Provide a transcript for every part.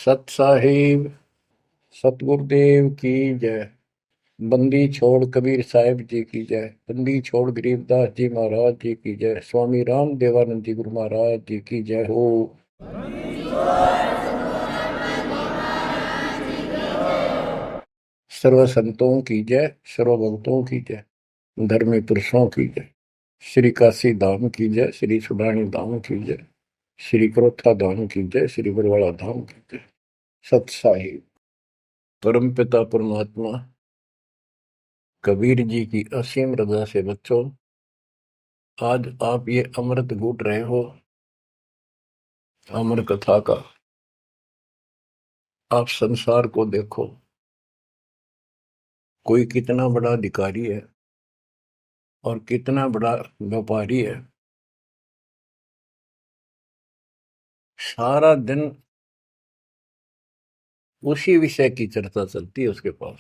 सत साहिब सतगुरुदेव की जय। बंदी छोड़ कबीर साहिब जी की जय। बंदी छोड़ गरीबदास जी महाराज जी की जय। स्वामी राम देवानंद जी गुरु महाराज जी की जय हो। सर्व संतों की जय, सर्व भक्तों की जय, धर्मी पुरुषों की जय। श्री काशी धाम की जय, श्री सुडानी धाम की जय, श्री क्रोथा धाम की जय, श्री बरवाड़ा धाम की जय। सत साहिब परम पिता परमात्मा कबीर जी की असीम रजा से बच्चों, आज आप ये अमृत घूट रहे हो अमर कथा का। आप संसार को देखो, कोई कितना बड़ा अधिकारी है और कितना बड़ा व्यापारी है। सारा दिन उसी विषय की चर्चा चलती है उसके पास।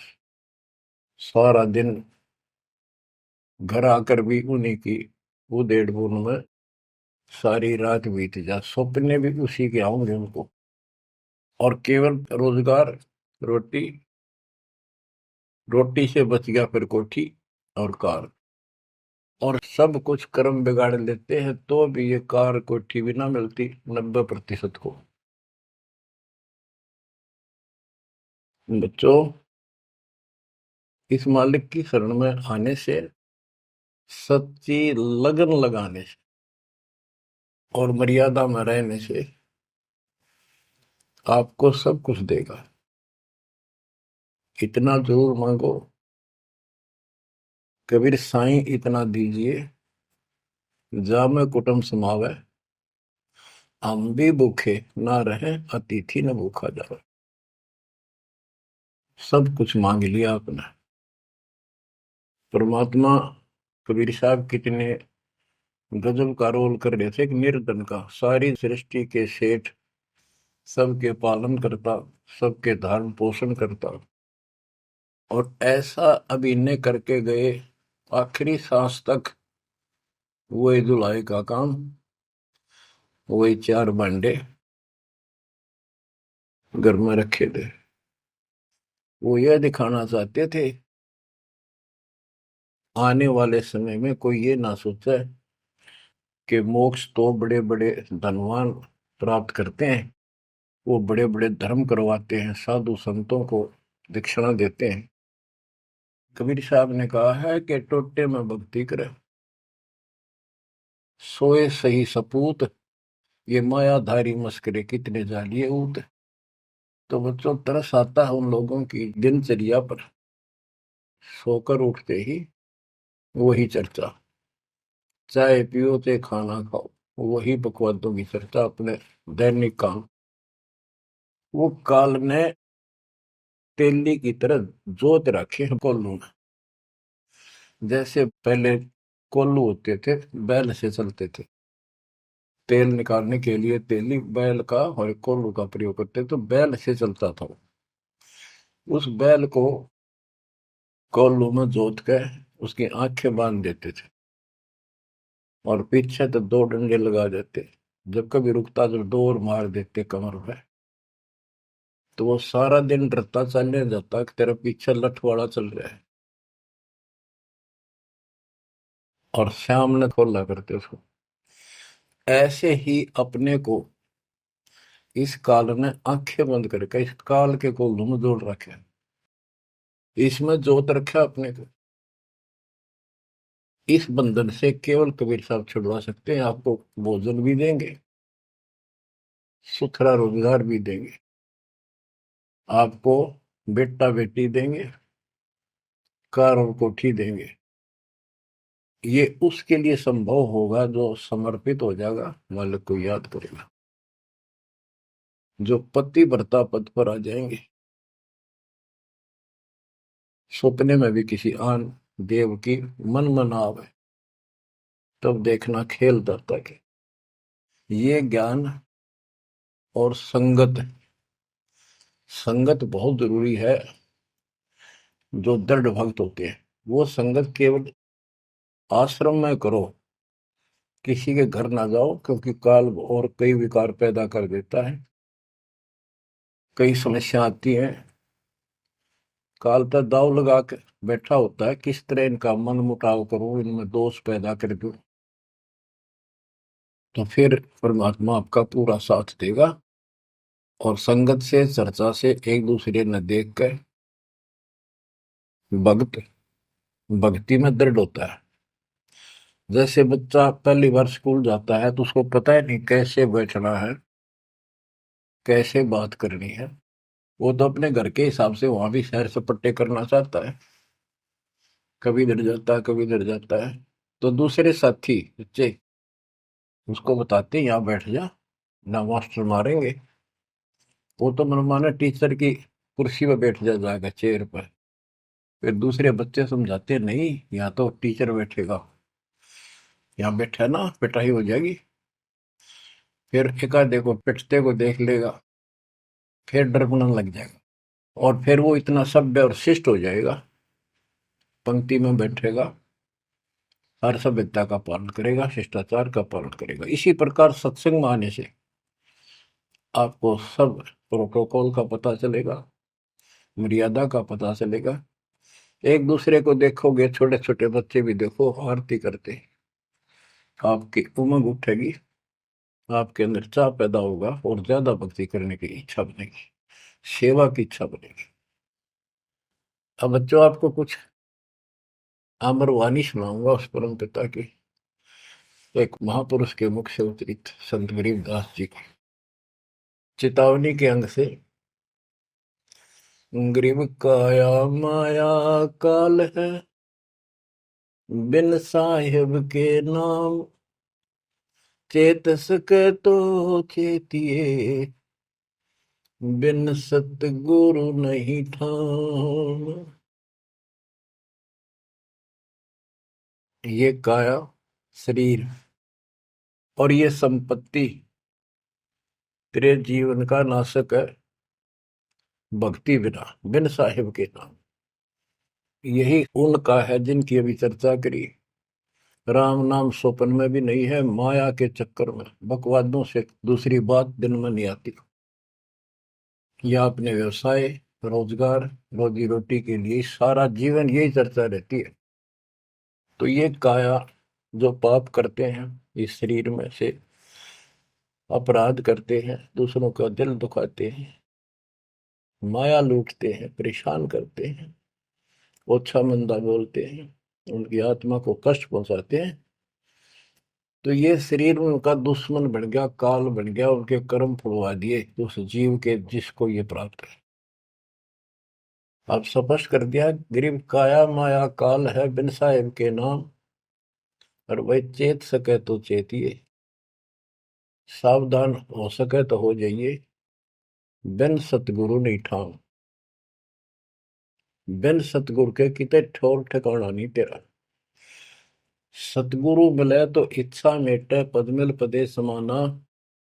सारा दिन घर आकर भी उन्हीं की उधेड़ बुन में सारी रात बीत जा, सपने भी उसी के आऊंगे उनको। और केवल रोजगार, रोटी, रोटी से बच गया फिर कोठी और कार। और सब कुछ कर्म बिगाड़ लेते हैं तो भी ये कार कोठी भी ना मिलती 90% को। बच्चों, इस मालिक की शरण में आने से, सच्ची लगन लगाने से और मर्यादा में रहने से आपको सब कुछ देगा। इतना जरूर मांगो, कबीर साईं इतना दीजिए, जामे कुटुंब समावे, हम भी भूखे ना रहे, अतिथि न भूखा जावे। सब कुछ मांग लिया आपने। परमात्मा कबीर साहब कितने गजब का रोल कर रहे थे। एक निर्धन का, सारी सृष्टि के सेठ, सबके पालन करता, सबके धारण पोषण करता, और ऐसा अभिनय करके गए आखिरी सांस तक। वही धुलाई का काम, वही चार भांडे घर में रखे थे। वो यह दिखाना चाहते थे आने वाले समय में कोई ये ना सोचे कि मोक्ष तो बड़े बड़े धनवान प्राप्त करते हैं, वो बड़े बड़े धर्म करवाते हैं, साधु संतों को दक्षिणा देते हैं। कबीर साहब ने कहा है कि टोटे में भक्ति करे, सोए सही सपूत, ये मायाधारी मस्करे कितने जालिए ऊत। तो बच्चों, तरस आता है उन लोगों की दिनचर्या पर। सोकर उठते ही वही चर्चा, चाय पियो ते खाना खाओ, वही बकवादों की चर्चा, अपने दैनिक काम। वो काल ने तेली की तरह जोत रखे हैं कोल्लू में। जैसे पहले कोल्लू होते थे, बैल से चलते थे। तेल निकालने के लिए तेली बैल का और कोल्लू का प्रयोग करते, तो बैल से चलता था। उस बैल को कोल्लू में जोत के उसकी आंखें बांध देते थे और पीछे तो दो डंडे लगा देते। जब कभी रुकता तो दौड़ मार देते कमर पे। तो वो सारा दिन डरता चलने जाता कि तेरा पीछे लठवाड़ा चल रहा है, और शाम ने खोला करते उसको। ऐसे ही अपने को इस काल ने आंखें बंद करके इस काल के कोल्लू में जोड़ रखे, इसमें जोत रखा अपने को। इस बंधन से केवल कबीर साहब छुड़वा सकते हैं। आपको भोजन भी देंगे, सुथरा रोजगार भी देंगे, आपको बेटा बेटी देंगे, कार और कोठी देंगे। ये उसके लिए संभव होगा जो समर्पित हो जाएगा, मालिक को याद करेगा। जो पति व्रता पद पर आ जाएंगे, सपने में भी किसी आन देव की मन मना आवे, तब देखना खेल धरता के। ये ज्ञान और संगत, संगत बहुत जरूरी है। जो दृढ़ भक्त होते हैं वो संगत केवल आश्रम में करो, किसी के घर ना जाओ, क्योंकि काल और कई विकार पैदा कर देता है। कई समस्या आती है, काल पर दाव लगा के बैठा होता है, किस तरह इनका मन मुटाव करूं, इनमें दोष पैदा कर दूं, तो फिर परमात्मा आपका पूरा साथ देगा। और संगत से, चर्चा से, एक दूसरे न देख कर भक्त भक्ति में दृढ़ होता है। जैसे बच्चा पहली बार स्कूल जाता है तो उसको पता है नहीं कैसे बैठना है, कैसे बात करनी है। वो तो अपने घर के हिसाब से वहां भी सैर सपट्टे करना चाहता है, कभी इधर जाता है कभी इधर जाता है। तो दूसरे साथी बच्चे उसको बताते हैं यहाँ बैठ जा, ना मास्टर मारेंगे। वो तो मनमाना टीचर की कुर्सी पे बैठ जाएगा, चेयर पर। फिर दूसरे बच्चे समझाते हैं नहीं, यहाँ तो टीचर बैठेगा, यहाँ बैठा ना पिटाई हो जाएगी। फिर एक आधे को पिटते को देख लेगा, फिर डरने लग जाएगा, और फिर वो इतना सभ्य और शिष्ट हो जाएगा, पंक्ति में बैठेगा, हर सभ्यता का पालन करेगा, शिष्टाचार का पालन करेगा। इसी प्रकार सत्संग में आने से आपको सब प्रोटोकॉल का पता चलेगा, मर्यादा का पता चलेगा। एक दूसरे को देखोगे, छोटे छोटे बच्चे भी देखो आरती करते, आपकी उमंग उठेगी, आपके अंदर चाह पैदा होगा और ज्यादा भक्ति करने की इच्छा बनेगी, सेवा की इच्छा बनेगी। अब बच्चों आपको कुछ आम्रवाणी सुनाऊंगा उस परम पिता की, एक महापुरुष के मुख से उतरित संत गरीबदास जी की चेतावनी के अंग से। गरीब काया माया काल है, बिन साहिब के नाम, चेत सके तो चेतिए, बिन सतगुरु नहीं ठाम। ये काया शरीर और ये संपत्ति तेरे जीवन का नाशक है, भक्ति बिना, बिन साहिब के नाम। यही उनका है जिनकी अभी चर्चा करी। राम नाम स्वप्न में भी नहीं है, माया के चक्कर में बकवादों से दूसरी बात दिन में नहीं आती। या अपने व्यवसाय, रोजगार, रोजी रोटी के लिए सारा जीवन यही चर्चा रहती है। तो ये काया जो पाप करते हैं, इस शरीर में से अपराध करते हैं, दूसरों का दिल दुखाते हैं, माया लूटते हैं, परेशान करते हैं, ओछा मंदा बोलते हैं, उनकी आत्मा को कष्ट पहुंचाते हैं, तो ये शरीर उनका दुश्मन बन गया, काल बन गया, उनके कर्म फुड़वा दिए उस जीव के जिसको ये प्राप्त है। अब स्पष्ट कर दिया, गरीब काया माया काल है, बिन साहिब के नाम, और वह चेत सके तो चेतिए, सावधान हो सके तो हो जाइए, बिन सतगुरु नहीं ठाम। बिन सतगुरु के किते ठोर ठिकाना नहीं तेरा। सतगुरु मिले तो इच्छा मेटे, पदमिल पदे समाना,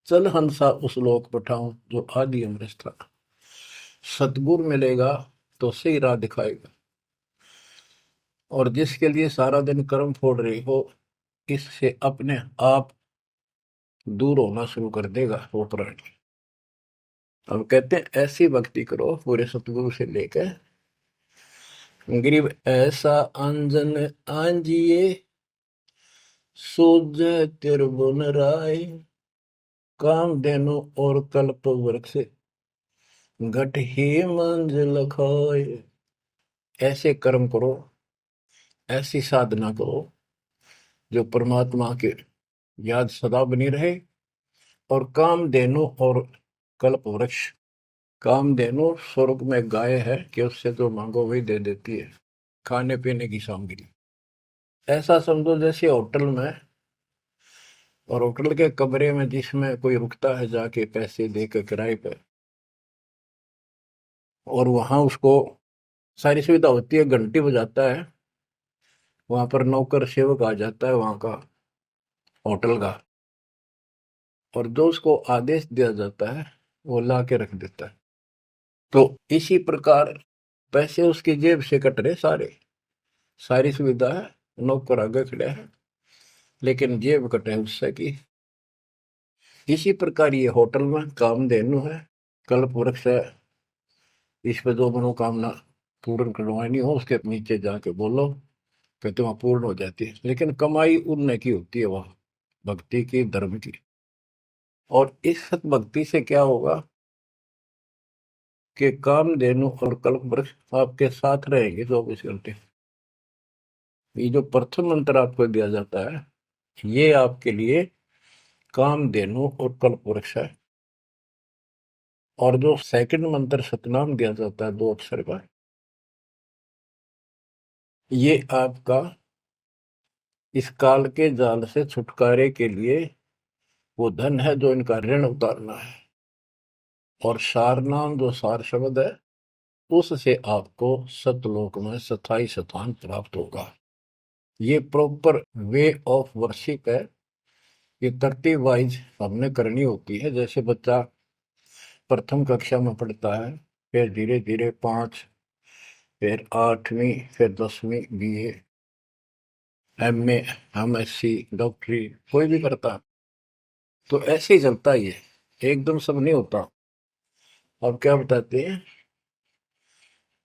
चल हंसा उस लोक पठाऊं जो आदि अमृत था। सतगुरु मिलेगा तो सही राह दिखाएगा, और जिसके लिए सारा दिन कर्म फोड़ रही हो, इससे अपने आप दूर होना शुरू कर देगा वो प्राणी। अब कहते हैं ऐसी भक्ति करो पूरे सतगुरु से लेकर, गरीब ऐसा अंजन आंजिए, सूझे तिरबुन राय, काम देनो और कल्प वृक्ष, घट ही मंजिल खाए। ऐसे कर्म करो, ऐसी साधना करो जो परमात्मा के याद सदा बनी रहे। और कामधेनु और कल्प वृक्ष, कामधेनु स्वर्ग में गाय है कि उससे जो मांगो वही दे देती है, खाने पीने की सामग्री। ऐसा समझो जैसे होटल में, और होटल के कमरे में जिसमें कोई रुकता है जाके पैसे देकर किराए पर, और वहां उसको सारी सुविधा होती है, घंटी बजाता है, वहां पर नौकर सेवक आ जाता है वहां का, होटल का, और जो उसको आदेश दिया जाता है वो ला के रख देता है। तो इसी प्रकार पैसे उसकी जेब से कट रहे सारे, सारी सुविधा है, नौकर आगे खड़े हैं, लेकिन जेब कटे उससे की। इसी प्रकार ये होटल में कामधेनु है, कल्प वृक्ष है, इस पे जो मनोकामना पूर्ण करवानी हो उसके नीचे जाके बोलो, कहते वहां पूर्ण हो जाती है। लेकिन कमाई उनने की होती है वहां, भक्ति की, धर्म की। और इस सत भक्ति से क्या होगा कि कामधेनु और कल्प वृक्ष आपके साथ रहेंगे 24 घंटे। ये जो प्रथम मंत्र आपको दिया जाता है, ये आपके लिए कामधेनु और कल्प वृक्ष है। और जो सेकंड मंत्र सतनाम दिया जाता है 2 अक्षर का, ये आपका इस काल के जाल से छुटकारे के लिए वो धन है जो इनका ऋण उतारना है। और सारनाम जो सार शब्द है, उससे आपको सतलोक में स्थायी स्थान प्राप्त होगा। ये प्रॉपर वे ऑफ वर्शिप है। ये तरतीब वाइज हमने करनी होती है। जैसे बच्चा प्रथम कक्षा में पढ़ता है, फिर धीरे धीरे 5, फिर 8वीं, फिर 10वीं BA, MA, MSc, डॉक्टरी, कोई भी करता है तो ऐसे ही चलता ही है, एकदम सब नहीं होता। अब क्या बताते हैं,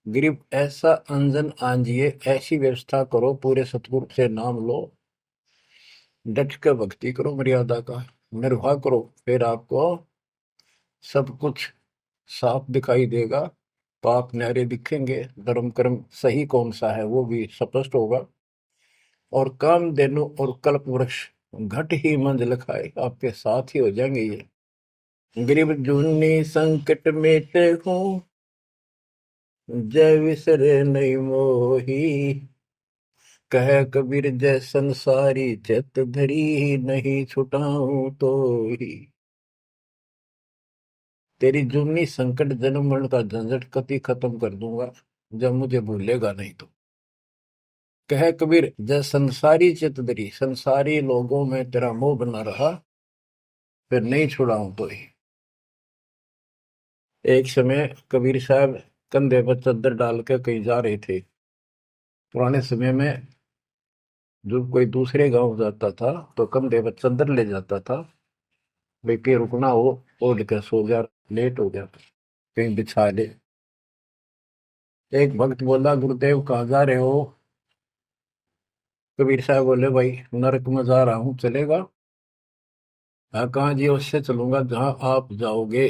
गरीब ऐसा अंजन आंजिए, ऐसी व्यवस्था करो, पूरे सतगुरु से नाम लो, डट के भक्ति करो, मर्यादा का निर्वाह करो, फिर आपको सब कुछ साफ दिखाई देगा। पाप न्यारे दिखेंगे, धर्म कर्म सही कौन सा है वो भी स्पष्ट होगा। और कामधेनु और कल्प वृक्ष घट ही मंजिल खाए, आपके साथ ही हो जाएंगे ये। गरीब जूनी संकट मेटे हूँ, जय विसरे नहीं मोही, कह कबीर जय संसारी, चित धरी नहीं छुटाऊं तो ही। तेरी जूनी संकट जन्म मरण का झंझट कति खत्म कर दूंगा, जब मुझे भूलेगा नहीं तो। कह कबीर जय संसारी चित धरी, संसारी लोगों में तेरा मोह बना रहा, फिर नहीं छुड़ाऊं तो ही। एक समय कबीर साहब कंधे पर चद्दर डाल के कहीं जा रहे थे। पुराने समय में जो कोई दूसरे गांव जाता था तो कंधे पर चद्दर ले जाता था, भाई कहीं रुकना हो, ओढ़ कर सो जा, लेट हो गया कहीं बिछा ले। एक भक्त बोला, गुरुदेव कहाँ जा रहे हो? कबीर साहब बोले, भाई नरक में जा रहा हूँ, चलेगा? हाँ, कहाँ जी? उससे चलूंगा जहां आप जाओगे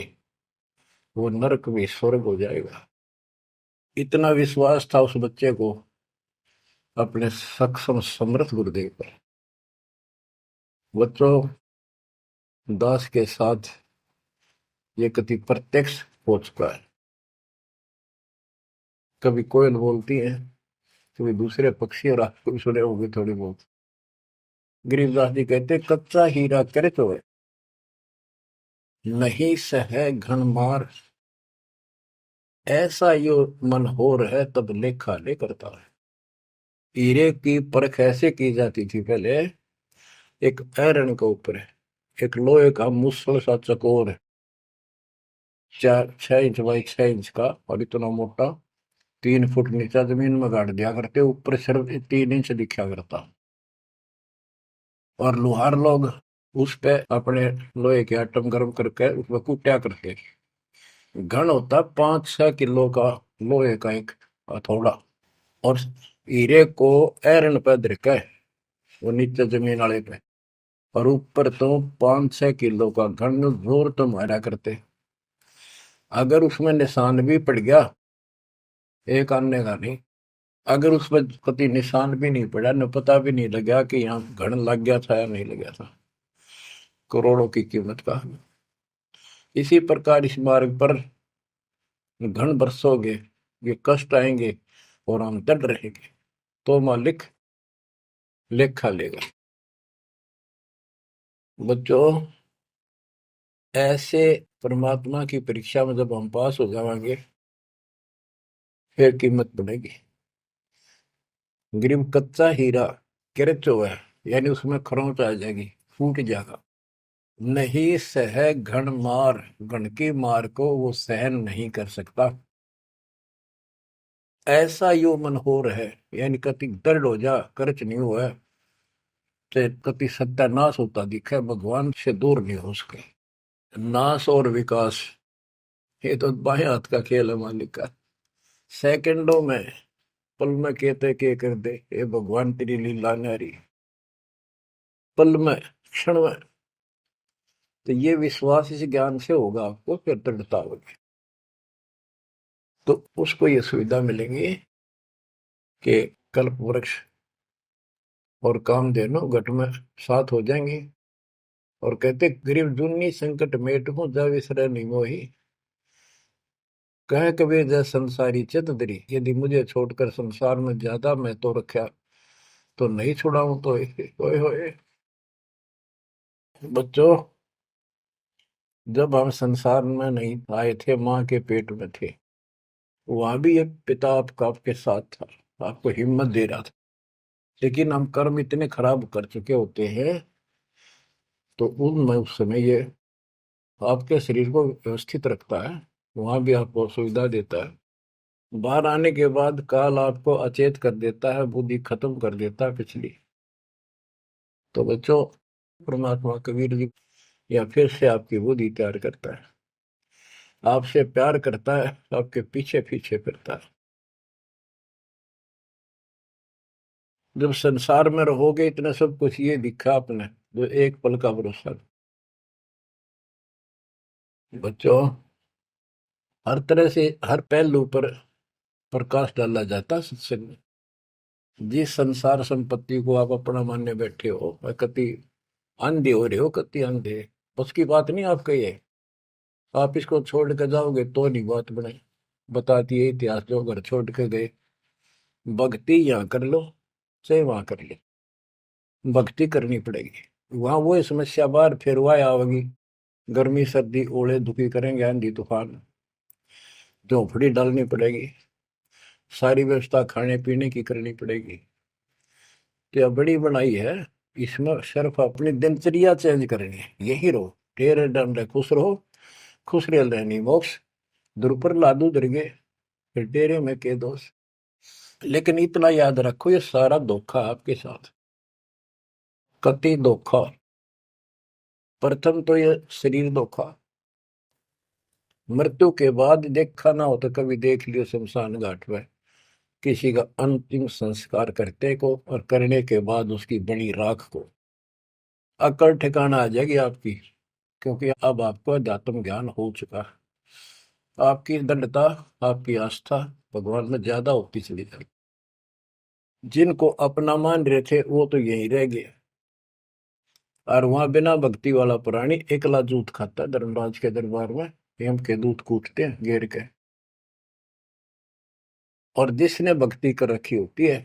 वो नरक भी स्वर्ग हो जाएगा। इतना विश्वास था उस बच्चे को अपने सक्षम समर्थ गुरुदेव पर। बच्चों, दास के साथ ये कति प्रत्यक्ष हो चुका है। कभी कोयल बोलती है, कभी दूसरे पक्षी, और आपको भी सुने होंगे थोड़ी बहुत। गरीबदास जी कहते, कच्चा हीरा करे तो है, नहीं सह घन मार, ऐसा यो मन हो रहे तब लेखा ले करता है। हीरे की परख ऐसे की जाती थी पहले, एक आयरन के ऊपर है, एक लोहे का मुसल सा चकोर है, 6 इंच बाई 6 इंच का, और इतना मोटा, 3 फुट नीचा जमीन में गाड़ दिया करते, ऊपर सिर्फ 3 इंच दिखा करता। और लोहार लोग उस पे अपने लोहे के आइटम गर्म करके उसमें कूटा करते। घन होता 5-6 किलो का लोहे का एक हथौड़ा, और हीरे को ऐरन पे धरके वो नीचे जमीन वाले पे, और ऊपर तो 5-6 किलो का घन जोर तो मारा करते। अगर उसमें निशान भी पड़ गया, एक आने का नहीं, अगर उसमें कभी निशान भी नहीं पड़ा, न पता भी नहीं लगा कि यहाँ घन लग गया था या नहीं लग गया था, करोड़ों की कीमत का। इसी प्रकार इस मार्ग पर घन बरसोगे, ये कष्ट आएंगे और हम डट रहेंगे, तो मालिक लेखा लेगा। बच्चों, ऐसे परमात्मा की परीक्षा में जब हम पास हो जाएंगे, फिर कीमत बढ़ेगी। गरीब कच्चा हीरा किरच है, यानी उसमें खरोंच आ जाएगी, फूट जाएगा। नहीं सह घन मार, घन की मार को वो सहन नहीं कर सकता। ऐसा यो मन हो रहे, यानी कति दर्द हो जा, करच नहीं हुआ, ते कति सत्यानाश होता दिखे, भगवान से दूर नहीं हो सके। नाश और विकास ये तो बाएं हाथ का खेल है मालिक का। सेकंडों में, पल में कहते के कर दे, ये भगवान तेरी लीला न्यारी। पल में, क्षण में। तो ये विश्वास इस ज्ञान से होगा आपको, फिर दृढ़ता होगी। तो उसको ये सुविधा मिलेंगी कि कल्प वृक्ष और कामधेनु घट में साथ हो जाएंगे। और कहते गरीब दुन्नी संकट मेट हूं जा विसरे नहीं मोही। कह कबीर जय संसारी चित धरी, यदि मुझे छोड़कर संसार में ज्यादा मैं तो रखा तो नहीं छुड़ाऊं तो होए होए। बच्चों, जब हम संसार में नहीं आए थे, माँ के पेट में थे, वहां भी एक पिता आपका आपके साथ था, आपको हिम्मत दे रहा था। लेकिन हम कर्म इतने खराब कर चुके होते हैं, तो उनमें उस समय ये आपके शरीर को व्यवस्थित रखता है, वहां भी आपको सुविधा देता है। बाहर आने के बाद काल आपको अचेत कर देता है, बुद्धि खत्म कर देता है पिछली। तो बच्चों, परमात्मा कबीर जी या फिर से आपकी बुद्धि तैयार करता है, आपसे प्यार करता है, आपके पीछे पीछे फिरता है। जब संसार में रहोगे, इतना सब कुछ ये दिखा आपने, जो एक पल का भरोसा। बच्चों, हर तरह से हर पहलू पर प्रकाश डाला जाता है सत्संग में। जिस संसार संपत्ति को आप अपना मानने बैठे हो, वह कति अंधे हो रहे हो, कति अंधे। उसकी बात नहीं आपका ये, आप इसको छोड़ कर जाओगे तो नहीं बात बने। बताती है इतिहास, जो घर छोड़ के गए, भक्ति यहाँ कर लो चाहे वहां कर लो, भक्ति करनी पड़ेगी। वहां वो समस्या बार फिर वह आवेगी, गर्मी सर्दी ओले दुखी करेंगे, आंधी तूफान, झोंपड़ी डालनी पड़ेगी, सारी व्यवस्था खाने पीने की करनी पड़ेगी। तो यह बड़ी बनाई है, इसमें सिर्फ अपनी दिनचर्या चेंज करनी है। यही रहो, टेरे डंडे खुश रहो, खुश रह रहनी मोक्ष, द्रुपर लादू दरगे, फिर डेरे में के दोष। लेकिन इतना याद रखो, ये सारा धोखा आपके साथ, कति धोखा। प्रथम तो ये शरीर धोखा, मृत्यु के बाद देखा ना हो तो कभी देख लियो शमशान घाट में किसी का अंतिम संस्कार करते को, और करने के बाद उसकी बड़ी राख को अकड़ ठिकाना आ जाएगी आपकी। क्योंकि अब आपको अध्यात्म ज्ञान हो चुका है, आपकी दृढ़ता, आपकी आस्था भगवान में ज्यादा होती चली जाएगी। जिनको अपना मान रहे थे वो तो यही रह गए, और वहां बिना भक्ति वाला प्राणी एकला जूत खाता है धर्मराज के दरबार में, यम के दूत कूटते हैं घेर के। और जिसने भक्ति कर रखी होती है,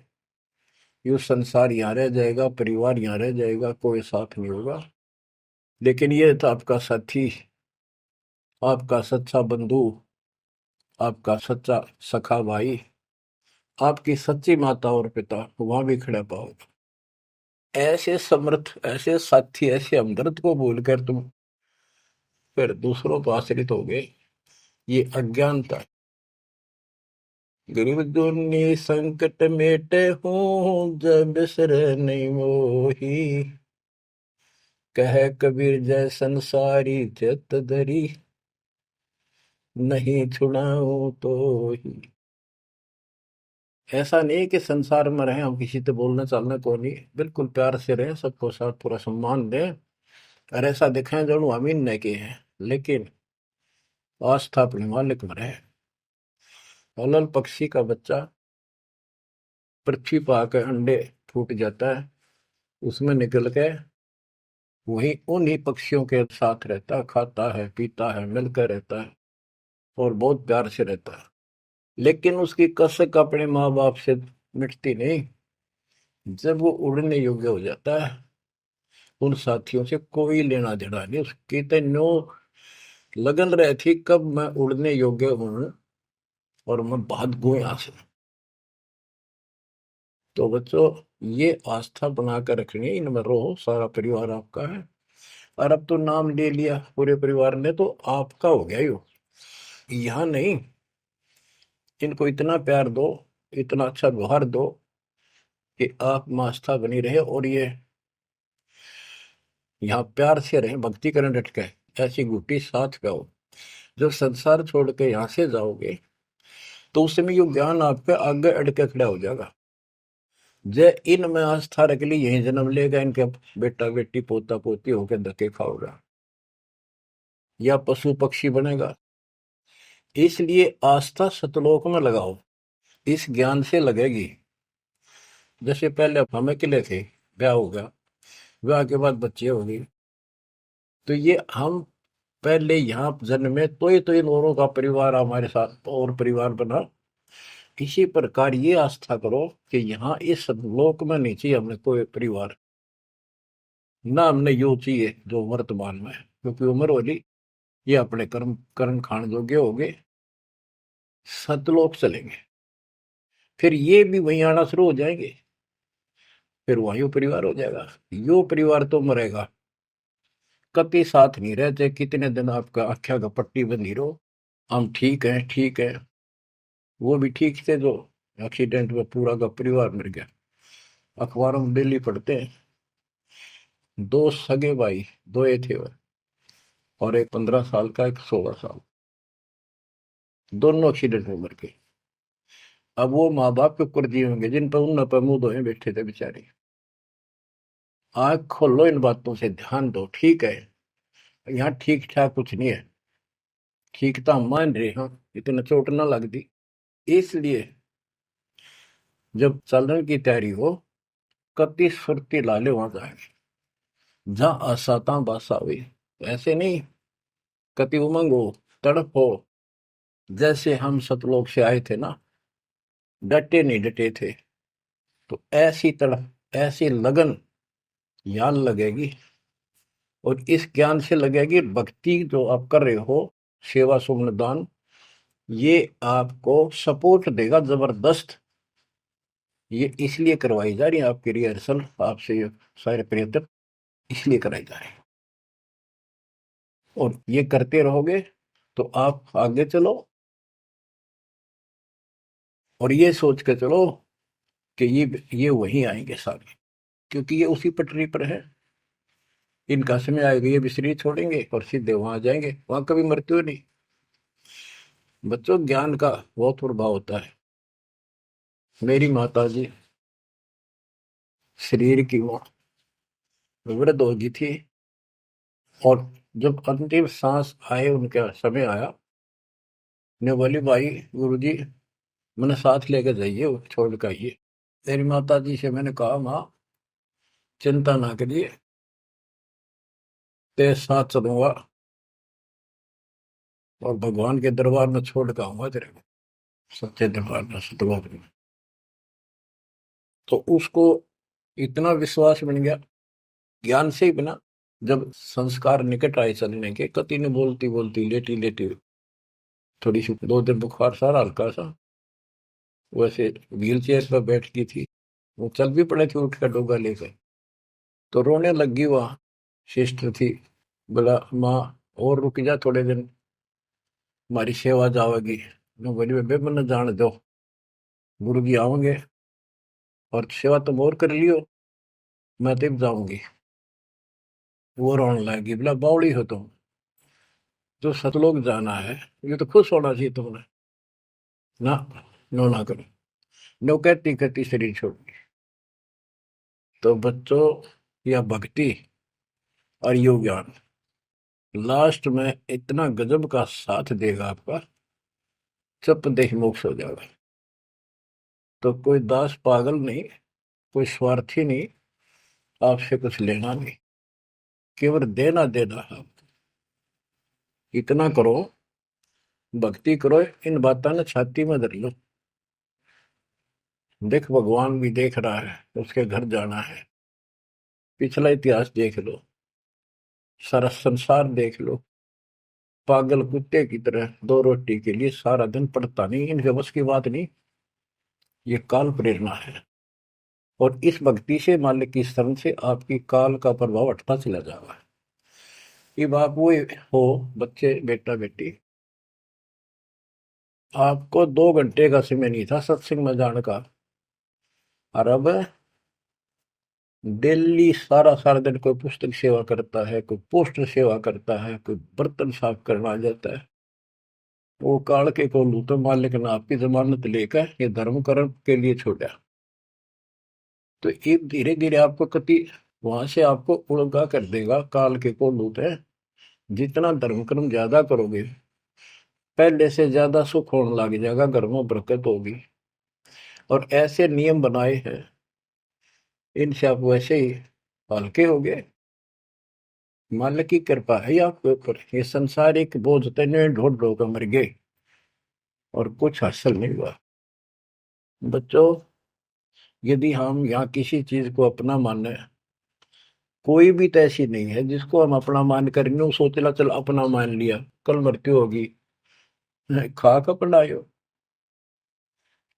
ये संसार यहाँ रह जाएगा, परिवार यहाँ रह जाएगा, कोई साथ नहीं होगा। लेकिन ये तो आपका साथी, आपका सच्चा बंधु, आपका सच्चा सखा भाई, आपकी सच्ची माता और पिता वहां भी खड़ा पाओगे। ऐसे समर्थ, ऐसे साथी, ऐसे हमदर्द को भूलकर तुम फिर दूसरों पर आश्रित हो गए, ये अज्ञानता। गरीब दुनी संकट मेटे हूँ, जब बिसर नहीं मोही। कह कबीर जय संसारी चित धरी, नहीं छुड़ाऊं तो ही। ऐसा नहीं कि संसार में रहे हम किसी से बोलना चालना को नहीं, बिल्कुल प्यार से रहे, सबको साथ पूरा सम्मान दें, और ऐसा दिखाएं जरूर अमीन नहीं के हैं, लेकिन आस्था अपने मालिक में रहे। हलल पक्षी का बच्चा पृथ्वी पर आकर अंडे फूट जाता है, उसमें निकल के वही उन्हीं पक्षियों के साथ रहता है, खाता है पीता है, मिलकर रहता है, और बहुत प्यार से रहता है। लेकिन उसकी कसक अपने माँ बाप से मिटती नहीं। जब वो उड़ने योग्य हो जाता है, उन साथियों से कोई लेना देना नहीं, उसकी तो नो लगन रही थी कब मैं उड़ने योग्य हूं और मैं भाग गूं यहाँ से। तो बच्चों, ये आस्था बनाकर रखनी है, इनमें रहो, सारा परिवार आपका है। और अब तो नाम ले लिया पूरे परिवार ने, तो आपका हो गया यो, यहाँ नहीं। इनको इतना प्यार दो, इतना अच्छा व्यवहार दो कि आप में आस्था बनी रहे, और ये यहाँ प्यार से रहे, भक्ति करें डट के, ऐसी गुटी साथ का हो। जब संसार छोड़ के यहां से जाओगे तो उस समय ये ज्ञान आपके आगे अड़के खड़ा हो जाएगा। जय इनमें आस्था रख ली, यही जन्म लेगा, इनके बेटा बेटी पोता पोती होकर धक्के खाओगा या पशु पक्षी बनेगा। इसलिए आस्था सतलोक में लगाओ, इस ज्ञान से लगेगी। जैसे पहले हम अकेले थे, ब्याह हो गया, ब्याह के बाद बच्चे हो गए, तो ये हम पहले यहाँ जन्म में तो इन औरों का परिवार हमारे साथ और परिवार बना। इसी प्रकार ये आस्था करो कि यहाँ इस लोक में नहीं चाहिए हमने कोई परिवार, ना हमने यो चाहिए जो वर्तमान में है, क्योंकि उम्र वाली ये अपने कर्म कर्म खान जोगे हो गए, सतलोक चलेंगे। फिर ये भी वहीं आना शुरू हो जाएंगे, फिर वहीं परिवार हो जाएगा। यो परिवार तो मरेगा, कभी साथ नहीं रहते, कितने दिन आपका आख्या का पट्टी बंधी रहो, हम ठीक है ठीक है। वो भी ठीक थे जो एक्सीडेंट में पूरा का परिवार मर गया। अखबारों में डेली पढ़ते हैं, दो सगे भाई, दो ये थे वो, और एक 15 साल का, एक 16 साल, दोनों एक्सीडेंट में मर गए। अब वो माँ बाप के ऊपर जी होंगे जिन पर उन पर मुंह धोए बैठे थे बेचारे। आंख खोलो, इन बातों से ध्यान दो। ठीक है, यहाँ ठीक ठाक कुछ नहीं है, ठीक तो हम मान रहे हैं, इतना चोट ना लग दी। इसलिए जब चलने की तैयारी हो, कति सुरती लाले वहां जाएंगे, जहां आसाता बासा हुई। ऐसे नहीं, कति उमंग हो, तड़प हो, जैसे हम सतलोक से आए थे ना, डटे नहीं डटे थे, तो ऐसी तड़प ऐसी लगन याद लगेगी। और इस ज्ञान से लगेगी भक्ति जो आप कर रहे हो, सेवा सुमन दान, ये आपको सपोर्ट देगा जबरदस्त। ये इसलिए करवाई जा रही है आपकी रिहर्सल, आपसे ये सारे प्रयत्न इसलिए कराए जा रहे हैं। और ये करते रहोगे तो आप आगे चलो, और ये सोच के चलो कि ये वहीं आएंगे सारे, क्योंकि ये उसी पटरी पर है। इनका समय आएगा, ये भी शरीर छोड़ेंगे और सीधे वहां जाएंगे, वहां कभी मृत्यु नहीं। बच्चों, ज्ञान का बहुत प्रभाव होता है। मेरी माता जी शरीर की वृद्ध हो गई थी, और जब अंतिम सांस आए, उनका समय आया, ने बोली भाई गुरु जी मैंने साथ लेकर जाइए, छोड़ कर आइए। मेरी माता जी से मैंने कहा, माँ चिंता ना करिए, तेरे साथ चलूंगा और भगवान के दरबार में छोड़ कर आऊंगा तेरे को, सच्चे दरबार में, सतगुरु में। तो उसको इतना विश्वास बन गया, ज्ञान से ही बना। जब संस्कार निकट आए चलने के, कति ने बोलती बोलती लेटी लेटी, थोड़ी सी 2 दिन बुखार सारा हल्का सा, वैसे व्हील चेयर पर बैठ की थी, वो चल भी पड़े थे उठ कर डोगा लेकर, तो रोने लगी। वहां सिस्टर थी, बोला माँ और रुक जा थोड़े दिन, हमारी सेवा जावेगी। मैं बोली बेबे मैंने जान दो, गुरु जी आओगे और सेवा तुम और कर लियो, मैं तब जाऊंगी। वो रोने लगी, बोला बावड़ी हो तुम, जो सतलोक जाना है ये तो खुश होना चाहिए तुमने, ना नो ना करो, नो कहती कहती शरीर छोड़ दी। तो बच्चों, या भक्ति और योग ज्ञान लास्ट में इतना गजब का साथ देगा आपका, चप देह मोक्ष हो जाएगा। तो कोई दास पागल नहीं, कोई स्वार्थी नहीं, आपसे कुछ लेना नहीं, केवल देना देना है। इतना करो, भक्ति करो, इन बातों ने छाती में धर लो। देख भगवान भी देख रहा है, उसके घर जाना है, पिछला इतिहास देख लो, सारा संसार देख लो। पागल कुत्ते की तरह 2 रोटी के लिए सारा दिन पड़ता नहीं, इनके बस की बात नहीं। ये काल प्रेरणा है, और इस भक्ति से, मालिक की शरण से आपकी काल का प्रभाव हटता चला जाएगा। अब आप वो हो बच्चे, बेटा बेटी, आपको 2 घंटे का समय नहीं था सत्संग में जाने का, और अब डेली सारा सारा दिन कोई पुस्तक सेवा करता है, कोई पोस्टर सेवा करता है, कोई बर्तन साफ करना आ जाता है। वो काल के को लूटो, मालिक ने आपकी जमानत लेकर ये धर्म कर्म के लिए छोड़ा। तो ये धीरे धीरे आपको कति वहां से आपको उड़गा कर देगा। काल के को लूट है, जितना धर्म कर्म ज्यादा करोगे पहले से ज्यादा सुख होने लग जाएगा, घर में बरकत होगी। और ऐसे नियम बनाए हैं, इनसे आप वैसे ही हल्के हो गए। मालिक की कृपा है आपके ऊपर। ये संसारिक बोझ तने ढोड ढो कर मर गए और कुछ हासिल नहीं हुआ। बच्चों, यदि हम यहाँ किसी चीज को अपना माने, कोई भी तो ऐसी नहीं है जिसको हम अपना मान करेंगे वो सोचला चल अपना मान लिया कल मृत्यु होगी। खा अपनायो,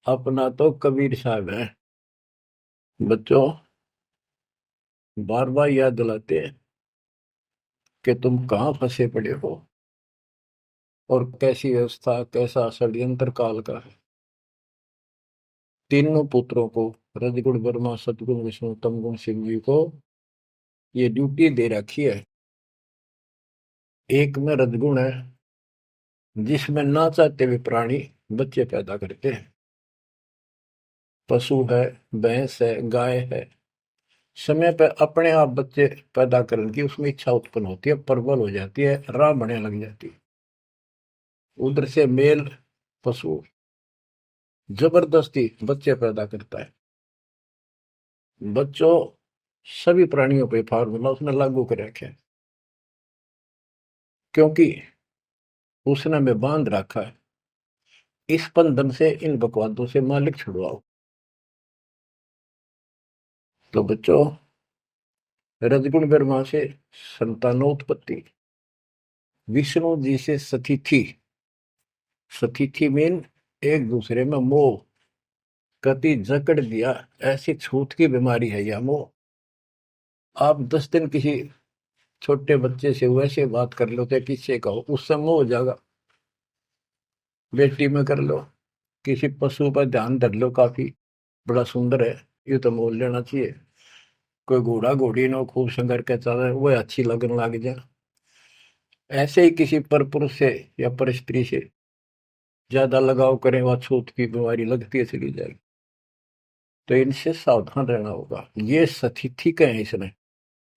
अपना तो कबीर साहब है। बच्चों, बार बार याद दिलाते हैं कि तुम कहाँ फंसे पड़े हो और कैसी व्यवस्था, कैसा षड्यंत्र काल का है। तीनों पुत्रों को, रजगुण ब्रह्मा, सतगुण विष्णु, तमगुण शिव जी को ये ड्यूटी दे रखी है। एक में रजगुण है, जिसमें ना चाहते हुए प्राणी बच्चे पैदा करते हैं। पशु है, भैंस है, गाय है, समय पर अपने आप बच्चे पैदा करने की उसमें इच्छा उत्पन्न होती है, प्रबल हो जाती है, राह बढ़ने लग जाती है। उधर से मेल पशु जबरदस्ती बच्चे पैदा करता है। बच्चों, सभी प्राणियों पे फार्मूला उसने लागू कर रखे है, क्योंकि उसने हमें बांध रखा है। इस बंधन से, इन बकवादों से मालिक छुड़वाओ। तो बच्चों, रजगुण ब्रह्मा से संतानोत्पत्ति, विष्णु जी से सतिथि। सतिथि मीन एक दूसरे में मोह, कति जकड़ दिया, ऐसी छूत की बीमारी है यह मोह। आप 10 दिन किसी छोटे बच्चे से वैसे बात कर लो तो किससे कहो, उससे मोह हो जाएगा। बेटी में कर लो, किसी पशु पर ध्यान धर लो, काफी बड़ा सुंदर है, ये तो मोल लेना चाहिए। कोई घोड़ा घोड़ी नो खूब संगर के चल वो अच्छी लगने लग जाए। ऐसे ही किसी पर पुरुष से या पर स्त्री से ज्यादा लगाव करें, वह छूत की बीमारी लगती है चली जाएगी। तो इनसे सावधान रहना होगा। ये सतिथि का है, इसने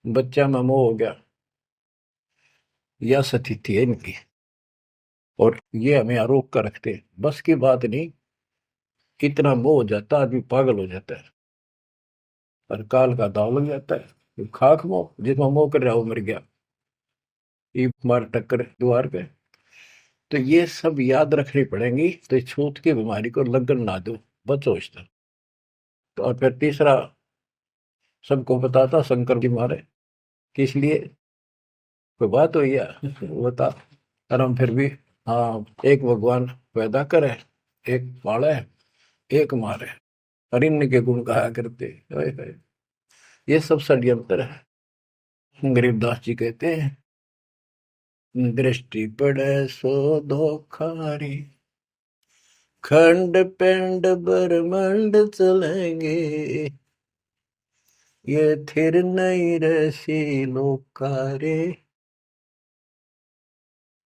बच्चा में मोह हो गया, या सतिथि है इनकी, और ये हमें आरोप कर रखते हैं। बस की बात नहीं, इतना मोह हो जाता आदमी पागल हो जाता है और काल का दाव लग जाता है। ये खाक मोह, जिसमें मोह कर रहा वो मर गया, ये मार टक्कर द्वार पे। तो ये सब याद रखनी पड़ेंगी, तो इस छूत की बीमारी को लगन ना दो, बचो इससे। तो और फिर तीसरा सबको बताता शंकर जी मारे, किस लिए, कोई बात हुई है बता। और हम फिर भी, हाँ, एक भगवान पैदा करे, एक पाले, एक मारे, और इनके के गुण गाया करते। ओए होए, ये सब षड्यंत्र है। गरीबदास जी कहते हैं, दृष्टि पड़े सो धोखारी, खंड पिंड ब्रह्मांड चलेंगे, ये थिर नहीं रसी लोकारे,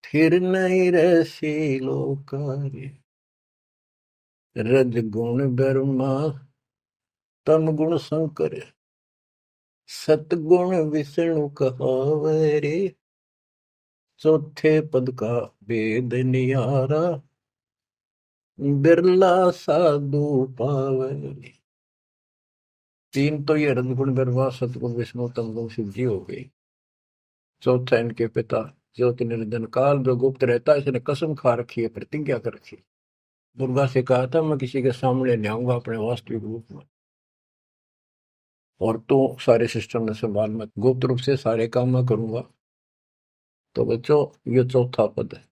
थिर नहीं रसी लोकारे। रज गुण ब्रह्मा, तम गुण शंकर, सतगुण विष्णु कहावरे, चौथे पद का वेद नियारा, बिरला साधु पावरे। तीन तो ये रजगुण ब्रह्मा, सतगुण विष्णु, तमगुण शिव जी हो गई। चौथा इनके पिता ज्योति निरंजन काल जो गुप्त रहता है, इसने कसम खा रखी है, प्रतिज्ञा कर रखी। दुर्गा से कहा था मैं किसी के सामने नहीं आऊंगा अपने वास्तविक रूप में, और तो सारे सिस्टम में संभाल, मैं गुप्त रूप से सारे काम मैं करूंगा। तो बच्चों, ये चौथा पद है।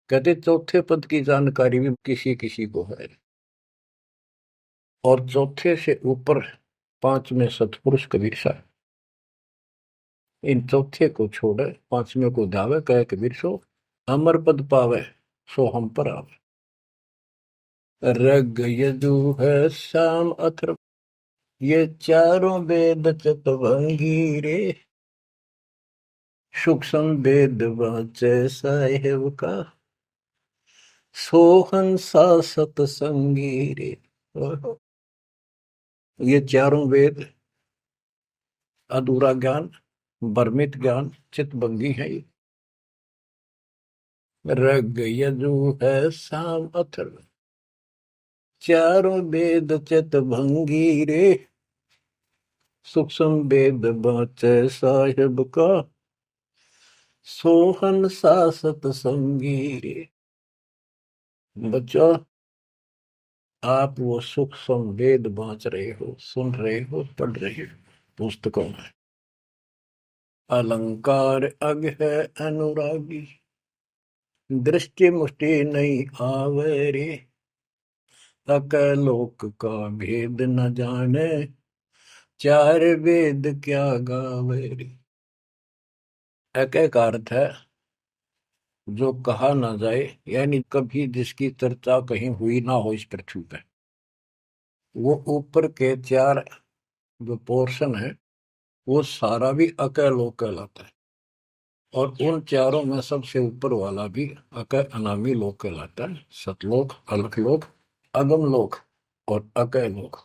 कहते चौथे पद की जानकारी भी किसी किसी को है, और चौथे से ऊपर पांचवें सतपुरुष कबीर साहब। इन चौथे को छोड़े पांचवें को धावे, कहे कबीर सो अमर पद पावे, सो हम पर आवे। रग यजु है शाम अथर्व, ये चारों वेद चतुरंगी रे, सूक्ष्म वेद वाचे साहेब का, सोहन सा सतसंगी रे। ये चारों वेद, अधूरा ज्ञान, भ्रमित ज्ञान, चितभंगी है ये। रग यजु है साम अथर्व, चारों वेद चितभंगी रे। सूक्ष्म वेद बाँचे साहिब का, सोहन सा सतसंगी रे। बच्चों, आप वो सूक्ष्म वेद बाँच रहे हो, सुन रहे हो, पढ़ रहे हो पुस्तकों में। अलंकार अग है अनुरागी, दृष्टि मुष्टि नहीं आवे रे। अकलोक का भेद न जाने, चार वेद क्या गावे रे। एक का अर्थ है जो कहा ना जाए, यानी कभी जिसकी चर्चा कहीं हुई ना हो इस पृथ्वी पे। वो ऊपर के चार जो पोर्शन है वो सारा भी अकलोक कहलाता है। और उन चारों में सबसे ऊपर वाला भी अकय अनामी लोक कहलाता है। सतलोक, अलखलोक, अगम लोक और अकय लोक।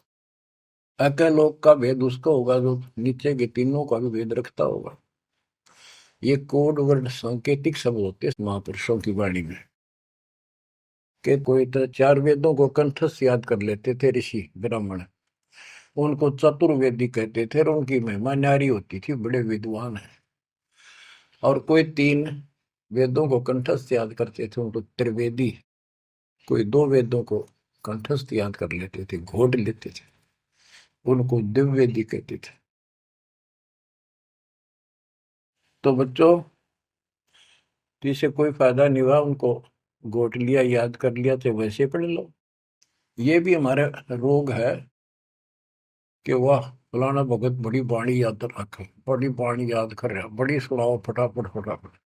अकय लोक का भेद उसका होगा जो नीचे के तीनों का भी भेद रखता होगा। ये कोड वर्ड सांकेतिक शब्द होते हैं महापुरुषों की वाणी में। कि कोई तो चार वेदों को कंठस्थ याद कर लेते थे ऋषि ब्राह्मण, उनको चतुर्वेदी कहते थे और उनकी महिमा न्यारी होती थी, बड़े विद्वान है। और कोई तीन वेदों को कंठस्थ याद करते थे, उनको त्रिवेदी। कोई दो वेदों को कंठस्थ याद कर लेते थे, घोट लेते थे, उनको दिव्यवेदी कहते थे। तो बच्चों, इससे कोई फायदा नहीं हुआ, उनको घोट लिया, याद कर लिया, तो वैसे पढ़ लो। ये भी हमारा रोग है कि वाह फलाना भगत बड़ी बाणी याद रखे, बड़ी बाणी याद कर रहा, बड़ी सुनाओ फटाफट फटाफट।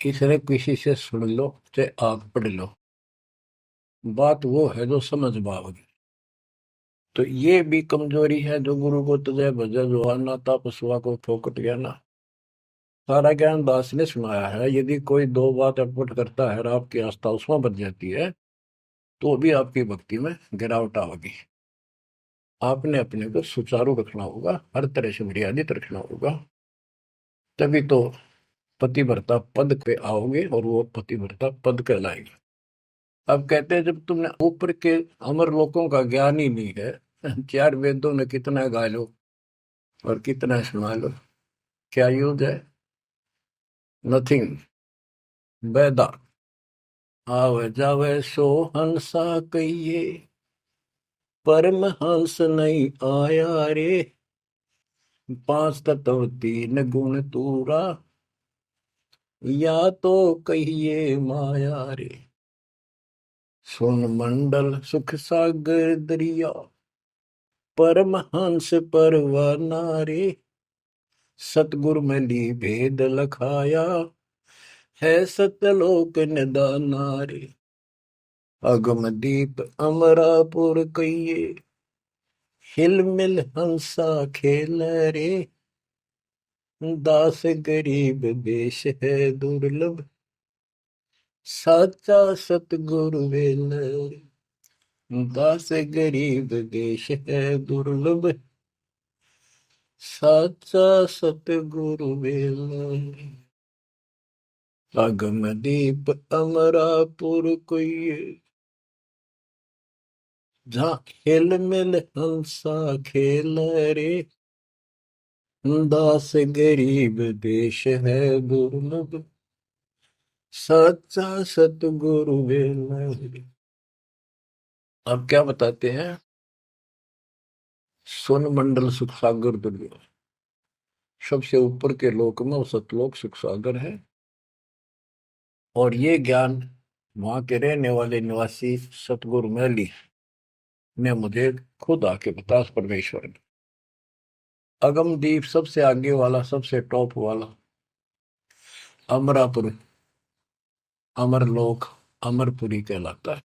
इसने किसी से सुन लो चाहे आप पढ़ लो, बात वो है जो समझ पाओगे। तो ये भी कमजोरी है। जो गुरु को तुझे भजे जो आना था, पशुआ को फोकट गया ना। सारा ज्ञान दास ने सुनाया है। यदि कोई दो बात अटपट करता है और आपकी आस्था उसमें बच जाती है, तो भी आपकी भक्ति में गिरावट आएगी। आपने अपने को सुचारू रखना होगा, हर तरह से मर्यादित रखना होगा, तभी तो पतिव्रता पद पे आओगे और वो पतिव्रता पद कहलाएगा। अब कहते हैं जब तुमने ऊपर के अमर लोकों का ज्ञान ही नहीं है, चार वेदों में कितना गा लो और कितना सुना लो, क्या यूज है? नथिंग। बैदा आवे जावे सो हंसा कहिए, परमहंस नहीं आया रे। पांच तत्व तीन गुण तूरा, या तो कहिए माया रे। सुन मंडल सुख सागर दरिया, परमहंस परवाना रे। सतगुर मली भेद लखाया, है सतलोक निदाना रे। अगम दीप अमरापुर कहिए, हिल मिल हंसा खेल रे। दास गरीब देश है दुर्लभ, साचा सतगुरु वेल रे। दास गरीब देश है दुर्लभ, साचा सतगुरु वेल रे। अगम दीप अमरापुर कोई, जहाँ हिल मिल हंसा खेल रे। दास गरीब देश है दुर्लभ, सच्चा सतगुरु वेल। अब क्या बताते हैं? सुन मंडल सुख सागर दुर्लभ, सबसे ऊपर के लोक में वो सतलोक सुख सागर है। और ये ज्ञान वहां के रहने वाले निवासी सतगुरु मैली ने मुझे खुद आके बताया, परमेश्वर ने। अगमदीप सबसे आगे वाला, सबसे टॉप वाला अमरापुर, अमरलोक, अमरपुरी कहलाता है।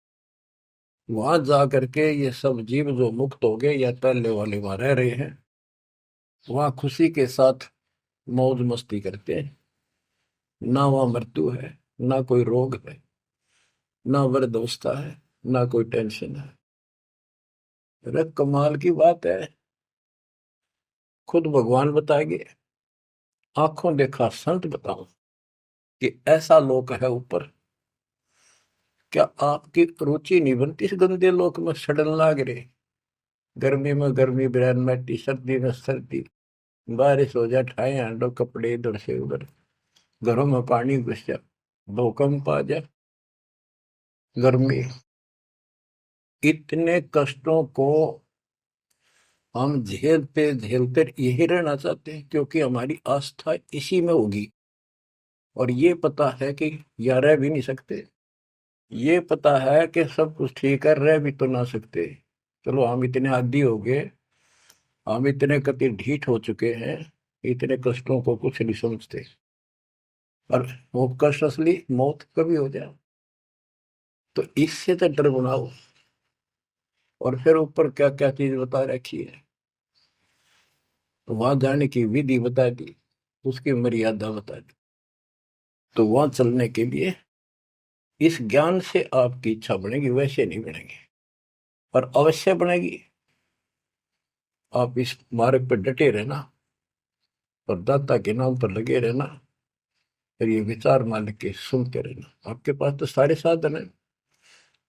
वहां जा करके ये सब जीव जो मुक्त हो गए या पहले वाले वहां रह रहे हैं, वहां खुशी के साथ मौज मस्ती करते हैं। ना वहां मृत्यु है, ना कोई रोग है, ना वृद्धावस्था है, ना कोई टेंशन है। अरे कमाल की बात है, खुद भगवान बताएंगे, आंखों देखा संत बताओ कि ऐसा लोक है ऊपर। क्या आपकी रुचि नहीं बनती इस गंदे लोक में सड़न लाग रहे? गर्मी में गर्मी बिरान मैटी, सर्दी में सर्दी, बारिश हो जाए ठाए हांडो कपड़े इधर से उधर, घरों में पानी घुस जाए, भूकंप आ जाए, गर्मी, इतने कष्टों को हम झेलते झेलते यही रहना चाहते हैं, क्योंकि हमारी आस्था इसी में होगी। और ये पता है कि या रह भी नहीं सकते, ये पता है कि सब कुछ ठीक है, रह भी तो ना सकते। चलो हम इतने आदी हो गए, हम इतने कति ढीठ हो चुके हैं, इतने कष्टों को कुछ नहीं समझते। और वो कष्ट असली मौत कभी हो जाए, तो इससे तो डर बनाओ। और फिर ऊपर क्या क्या चीज बता रखी है, तो वहां जाने की विधि बता दी, उसकी मर्यादा बता दी। तो वहां चलने के लिए इस ज्ञान से आपकी इच्छा बनेगी, वैसे नहीं बनेगी, और अवश्य बनेगी। आप इस मार्ग पर डटे रहना और दाता के नाम पर लगे रहना, फिर ये विचार मालिक के सुनते रहना। आपके पास तो सारे साधन है।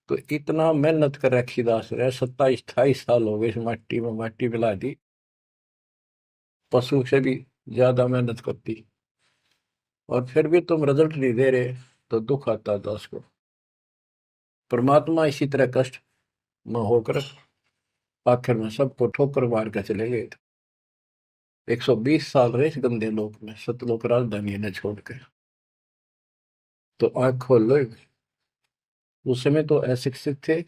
तो इतना मेहनत कर रखी दास रहे, 27-28 साल हो गए इस माटी में, माटी मिला दी, पशु से भी ज्यादा मेहनत करती, और फिर भी तुम रिजल्ट नहीं दे रहे, तो दुख आता दास को। परमात्मा इसी तरह कष्ट में होकर आखिर में सबको ठोकर मार कर चले गए थे। 120 साल रहे इस गंदे लोक में, सतलोक राजधानी ने छोड़कर। तो आंख खोल लो। उस समय तो अशिक्षित थे,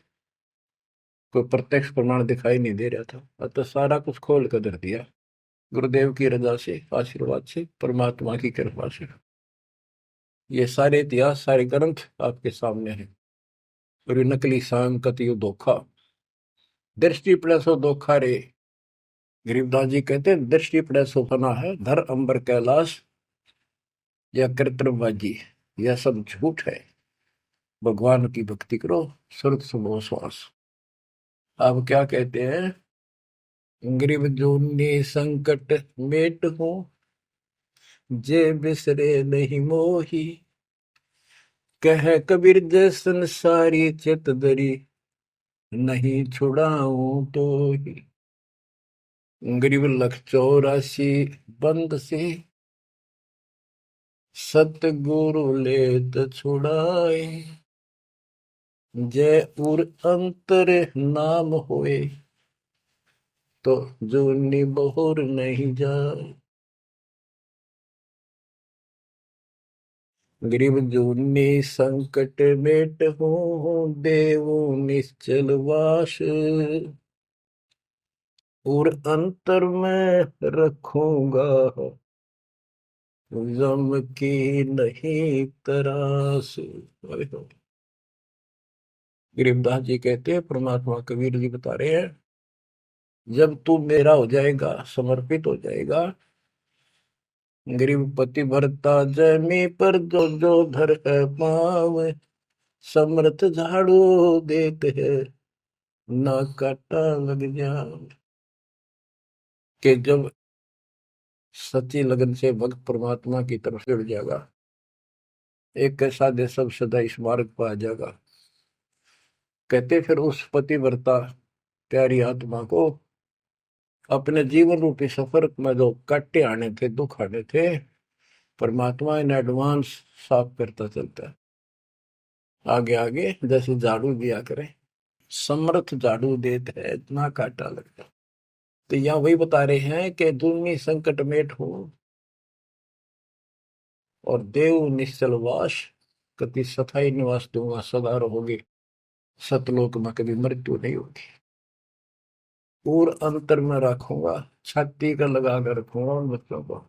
कोई प्रत्यक्ष प्रमाण दिखाई नहीं दे रहा था, अतः सारा कुछ खोल कर धर दिया, गुरुदेव की रजा से, आशीर्वाद से, परमात्मा की कृपा से। ये सारे इतिहास, सारे ग्रंथ आपके सामने हैं। और ये नकली सांग कतियो धोखा, दृष्टि पड़े सो धोखा रे। गरीबदास जी कहते हैं, दृष्टि पड़े सो फना है, धर अंबर कैलाश, या कृत्रिमबाजी, यह सब झूठ है। भगवान की भक्ति करो, सुरत सुबह श्वास। अब क्या कहते हैं, गरीब जूनी संकट मेट हो, जे बिसरे नहीं मोही, कह कबीर जैसन सारी चित दरी, नहीं छुड़ाऊं तो ही। गरीब लख 84 बंद से, सतगुरु लेत छुड़ाए, जय उर अंतर नाम होए, तो जूनी बहुर नहीं जाए। गरीब जूनी संकट मेट हो, देवो निश्चल वास, और अंतर में रखूंगा, गम की नहीं तरास। गरीबदास जी कहते हैं, परमात्मा कबीर जी बता रहे हैं, जब तू मेरा हो जाएगा, समर्पित हो जाएगा, गरीब पति भरता जमी पर जो जो धर है पाव, समर्थ झाड़ू देते हैं, ना काटा लग जाए। कि जब सच्ची लगन से भक्त परमात्मा की तरफ जुड़ जाएगा, एक कैसा दे सब सदा इस मार्ग पर आ जाएगा। कहते फिर उस पतिव्रता प्यारी आत्मा को अपने जीवन रूपी सफर में जो काटे आने थे, दुख आने थे, परमात्मा इन एडवांस साफ करता चलता है। आगे आगे जैसे झाड़ू दिया करे, समर्थ झाड़ू देते है, इतना काटा लगता है। तो यहाँ वही बता रहे हैं कि दुनिया संकट मेट हो, और देव निश्चल वास, कति सथाई निवास दूंगा, सदा रहोगे सतलोक में, कभी मृत्यु नहीं होगी। और अंतर में रखूंगा, छाती का लगा कर रखूंगा उन बच्चों को,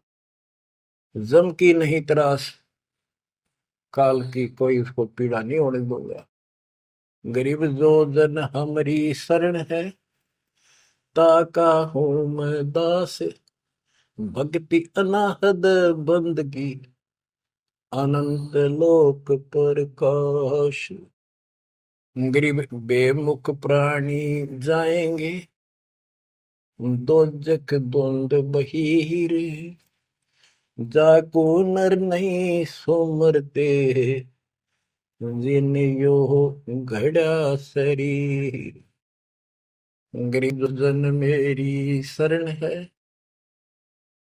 जम की नहीं त्रास, काल की कोई उसको पीड़ा नहीं होने दूंगा। गरीब जो जन हमारी शरण है, ताका हूं मैं दास, भक्ति अनाहद बंदगी, अनंत लोक प्रकाश। गरीब बेमुख प्राणी जाएंगे दोजख द्वंद बहीर, जाको नर नहीं सुमरते जिन यो घड़ा शरीर। गरीब जन मेरी शरण है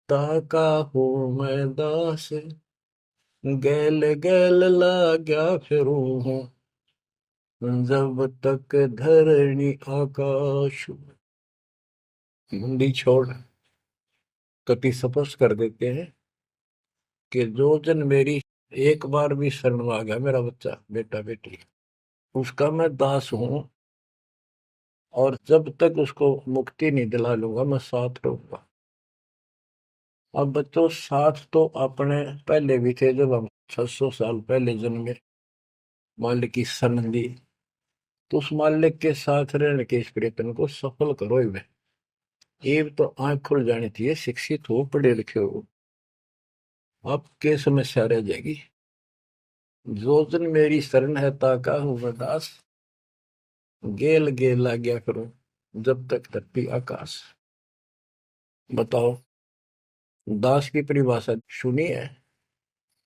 ताका हो मैं दास, गैल गैल लाग्या फिरूं हूँ जब तक धरणी आकाश। हिंदी छोड़ कति स्पष्ट कर देते हैं कि जो जन मेरी एक बार भी शरण में आ गया, मेरा बच्चा बेटा बेटी, उसका मैं दास हूं, और जब तक उसको मुक्ति नहीं दिला लूंगा मैं साथ रहूंगा। अब बच्चों साथ तो अपने पहले भी थे, जब हम 600 साल पहले जन्मे, मालिक की शरण दी, तो उस मालिक के साथ रहने के इस प्रयत्न को सफल करो ही में। ये तो आंख खुल जानी चाहिए, शिक्षित हो पढ़े लिखे हो, आपके समस्या रह जाएगी। जो जन मेरी शरण है ताका हूं मैं दास, गेल गेल ला गया करूं जब तक धरती आकाश। बताओ, दास की परिभाषा सुनी है?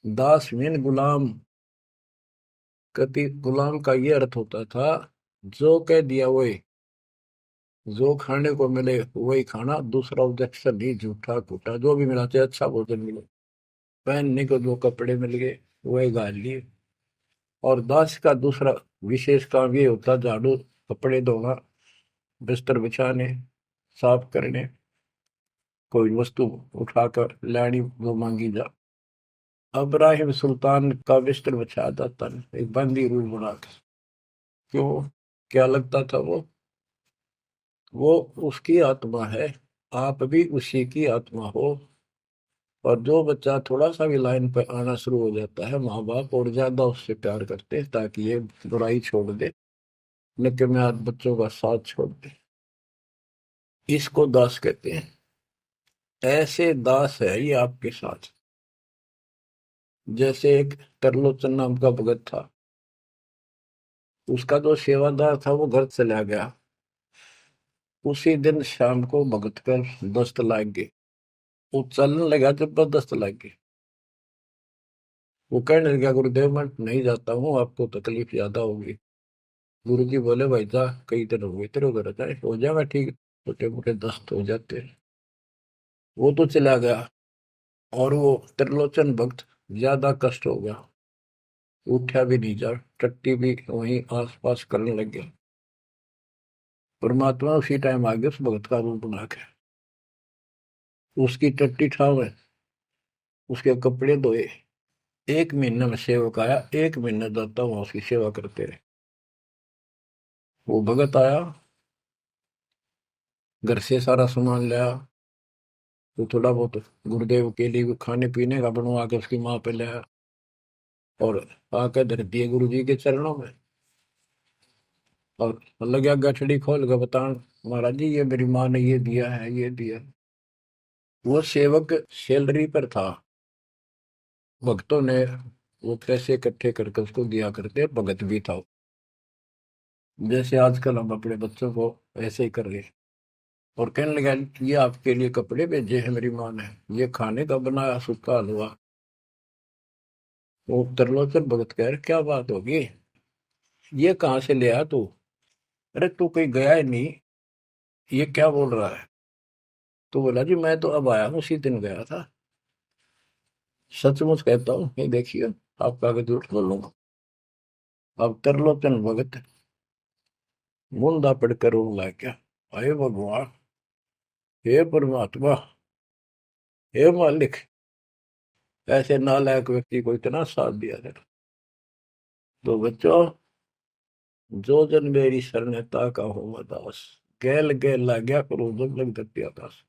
दास मीन गुलाम। कति गुलाम का ये अर्थ होता था, जो कह दिया वही, जो खाने को मिले वही खाना, दूसरा ऑब्जेक्शन नहीं, झूठा फूटा जो भी मिला, चाहे अच्छा भोजन मिले, पहनने को जो कपड़े मिल गए वही गाल लिए। और दास का दूसरा विशेष काम ये होता, झाड़ू कपड़े धोना, बिस्तर बिछाने, साफ करने, कोई वस्तु उठाकर लानी वो मांगी जा। अब्राहिम सुल्तान का बिस्तर बिछाया जाता है एक बंदी रूल बनाकर। क्यों? क्या लगता था वो उसकी आत्मा है, आप भी उसी की आत्मा हो। और जो बच्चा थोड़ा सा भी लाइन पर आना शुरू हो जाता है, माँ बाप और ज्यादा उससे प्यार करते हैं ताकि ये बुराई छोड़ दे, लेकिन मैं आज बच्चों का साथ छोड़ दे। इसको दास कहते हैं। ऐसे दास है ये आपके साथ। जैसे एक तरलोचन नाम का भगत था, उसका जो सेवादार था वो घर चला गया। उसी दिन शाम को भगत कर दस्त लाग गई, वो चलने लगा, जबरदस्त लग गई। वो कहने लगा, गुरुदेव मैं नहीं जाता हूँ, आपको तकलीफ ज्यादा होगी। गुरु जी बोले, भाई जा, कई दिन हो गए तेरे घर जाए, हो जाएगा ठीक, छोटे मोटे दस्त हो जाते हैं। वो तो चला गया, और वो त्रिलोचन भक्त ज्यादा कष्ट हो गया, उठा भी नहीं जा, टट्टी भी वहीं आस पास करने लग गया। परमात्मा उसी टाइम आ गया उस भगत का रूप बना के, उसकी टट्टी ठावे, उसके कपड़े धोए। 1 महीने में सेवक आया, 1 महीने दाता वहां उसकी सेवा करते रहे। वो भगत आया, घर से सारा सामान लाया, तो थोड़ा बहुत गुरुदेव के लिए खाने पीने का बनवा के उसकी माँ पे लाया, और आके धर दिए गुरु जी के चरणों में। और लगा गठड़ी खोल के बतान, महाराज जी ये मेरी माँ ने ये दिया है, ये दिया। वो सेवक सैलरी पर था, भक्तों ने वो पैसे इकट्ठे करके उसको दिया करते, भगत भी था। जैसे आजकल हम अपने बच्चों को ऐसे ही कर रहे हैं। और कहने लगा, ये आपके लिए कपड़े भेजे हैं मेरी माँ ने, ये खाने का बनाया सूखा हलवा। वो त्रिलोचन भगत कह रहे, क्या बात होगी, ये कहाँ से ले आया तू? अरे तू कहीं गया ही नहीं, ये क्या बोल रहा है? तो बोला, जी मैं तो अब आया हूँ, उसी दिन गया था। सचमुच कहता हूँ, ये देखिए, आपका आगे झूठ बोलूंगा। अब त्रिलोचन भगत मुंदा पड़कर रोने लग गया, अरे भगवान, हे परमात्मा, हे मालिक, ऐसे नालायक व्यक्ति को इतना साथ दिया जाए। तो बच्चों, जो जन मेरी शरणता का हो दास, गैल गैल ला गया करो जब लग धरती आकाश।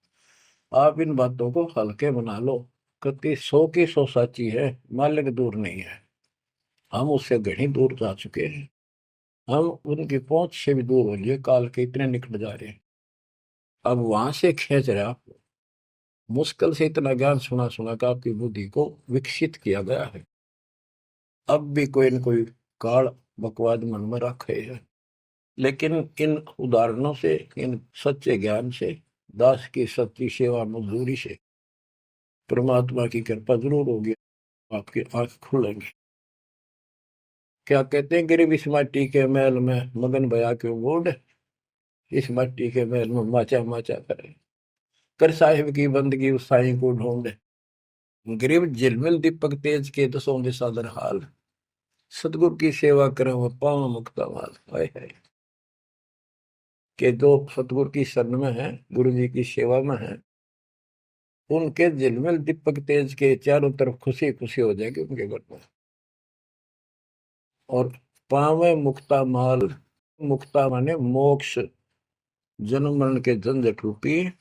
आप इन बातों को हल्के बना लो, कति 100 की 100 साची है, मालिक दूर नहीं है, हम उससे घनी दूर जा चुके हैं। हम उनकी पहुंच से भी दूर हो लिए, काल के इतने निकट जा रहे हैं। अब वहां से खींच रहे आप, मुश्किल से इतना ज्ञान सुना सुना का आपकी बुद्धि को विकसित किया गया है। अब भी कोई न कोई काल बकवाद मन में रखे है। लेकिन इन उदाहरणों से, इन सच्चे ज्ञान से, दास की सच्ची सेवा मजदूरी से परमात्मा की कृपा जरूर होगी, आपकी आंख खुलेंगी। क्या कहते हैं, गिरिव इस माटी के महल में मगन भया क्यों बूढ़, इस मिट्टी के महल में माचा माचा करे, कर साहिब की बंदगी उस साईं को ढूंढे। गिरिव झिलमिल दीपक तेज के दसों दिशा दर हाल, सतगुरु की सेवा करे वो पाँव मुक्ता माल। हाय हाय, के जो सतगुरु की शरण में है, गुरु जी की सेवा में है, उनके झिलमिल दीपक तेज के चारों तरफ खुशी खुशी हो जाएगी उनके घर में। और पावे मुक्ता माल, मुक्ता माने मोक्ष, जन्म मरण के झंझट रूपी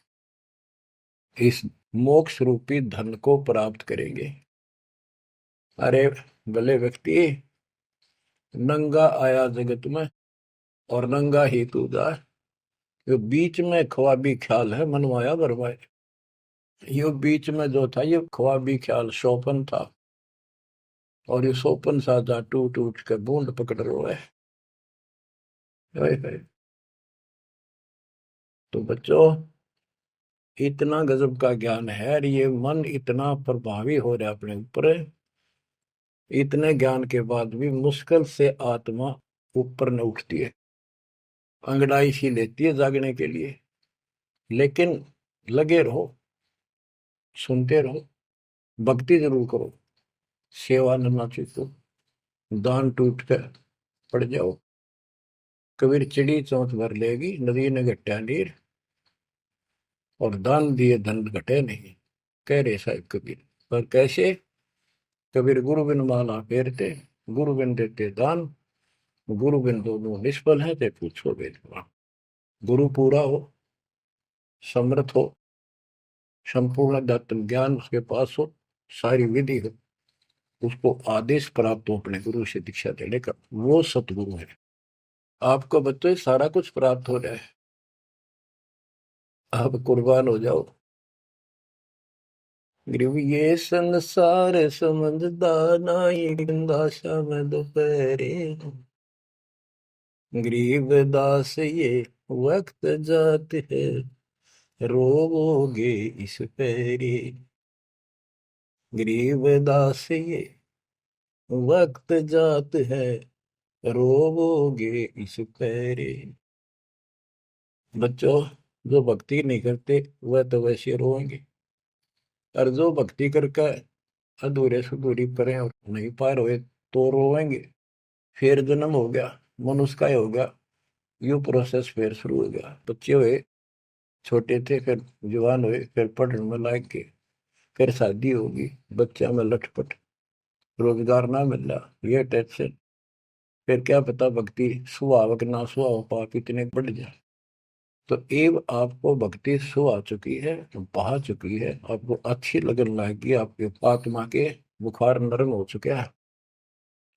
इस मोक्ष रूपी धन को प्राप्त करेंगे। अरे भले व्यक्ति, नंगा आया जगत में और नंगा ही तू जा, ये बीच में ख्वाबी ख्याल है मनवाया बरवाए। ये बीच में जो था ये ख्वाबी ख्याल शोपन था, और ये शोपन सा जा टूट टूट के बूंद पकड़ रहा है। तो बच्चों, इतना गजब का ज्ञान है और ये मन इतना प्रभावी हो रहा है अपने ऊपर, इतने ज्ञान के बाद भी मुश्किल से आत्मा ऊपर न उठती है, अंगड़ाई सी लेती है जागने के लिए। लेकिन लगे रहो, सुनते रहो, भक्ति जरूर करो, सेवा न नाचो, दान टूट कर पड़ जाओ। कबीर चिड़ी चौंच भर लेगी, नदी ने घटा नीर, और दान दिए धन घटे नहीं, कह रहे साहिब कबीर। पर कैसे? कबीर गुरु बिन माला फेरते, गुरु बिन देते दान, गुरु बिन दोनों निष्फल है, ते पूछो वेदवान। गुरु पूरा हो, समर्थ हो, संपूर्ण दत्त ज्ञान उसके पास हो, सारी विधि हो, उसको आदेश प्राप्त हो अपने गुरु से दीक्षा देने का, वो सतगुरु है। आपको बच्चों सारा कुछ प्राप्त हो जाए, आप कुर्बान हो जाओ। गुरु ये संसार समझदा नाई, दासा में दोपहरे, गरीब दास ये वक्त जात है, रोवोगे इस पैरे। गरीब दास ये वक्त जात है, रोवोगे इस पैरे। बच्चों, जो भक्ति नहीं करते वह तो वैसे रोएंगे, और जो भक्ति करके अधूरे सुधूरी परे और नहीं पार हुए तो रोएंगे। फिर जन्म हो गया, मनुष्य का ही हो गया, यू प्रोसेस फिर शुरू हो गया। बच्चे हुए, छोटे थे, फिर जवान हुए, फिर पढ़ने में लायक के, फिर शादी होगी, बच्चा में लटपट, रोजगार ना मिल रहा, ये टेंशन, फिर क्या पता भक्ति सुहावक ना सुहाव पाप इतने बढ़ जाए। तो एव आपको भक्ति सो आ चुकी है, बहा चुकी है, आपको अच्छी लगन लगी, आपके आत्मा के बुखार नरम हो चुके हैं।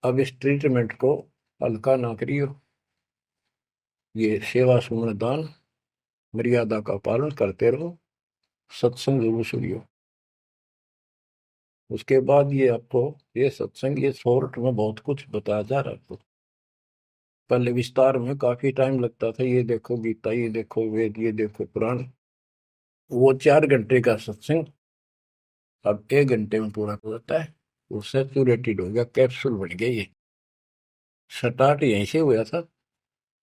अब इस ट्रीटमेंट को हल्का ना करियो, ये सेवा सुमन दान मर्यादा का पालन करते रहो, सत्संग जरूर सुनियो। उसके बाद ये आपको ये सत्संग, ये शॉर्ट में बहुत कुछ बताया जा रहा है आपको। पहले विस्तार में काफी टाइम लगता था, ये देखो गीता, ये देखो वेद, ये देखो पुराण, वो 4 घंटे का सत्संग अब 1 घंटे में पूरा हो जाता है। वो सैचुरेटेड हो गया, कैप्सूल बन गया। ये स्टार्ट यहीं से हुआ था,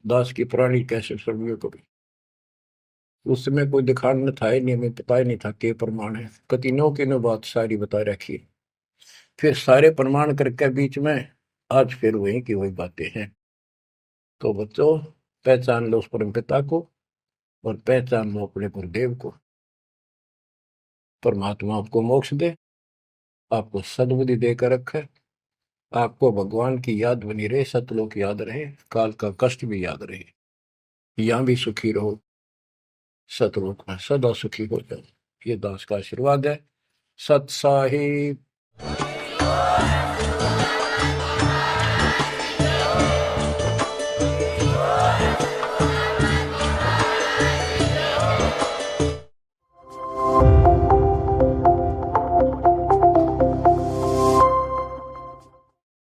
दास की पुरानी कैसेट सर्वियों को भी। उस समय कोई दिखाने था ही नहीं, हमें पता ही नहीं था के प्रमाण है, कतिनों की नो बात सारी बता रखी। फिर सारे प्रमाण करके बीच में आज फिर वही की वही बातें हैं। तो बच्चों, पहचान लो उस परम पिता को, और पहचान लो अपने गुरुदेव को। परमात्मा आपको मोक्ष दे, आपको सद्बुद्धि देकर रखे, आपको भगवान की याद बनी रहे, सतलोक याद रहे, काल का कष्ट भी याद रहे, यहाँ भी सुखी रहो, सतलोक में सदा सुखी हो जाओ। ये दास का आशीर्वाद है। सत साहिब।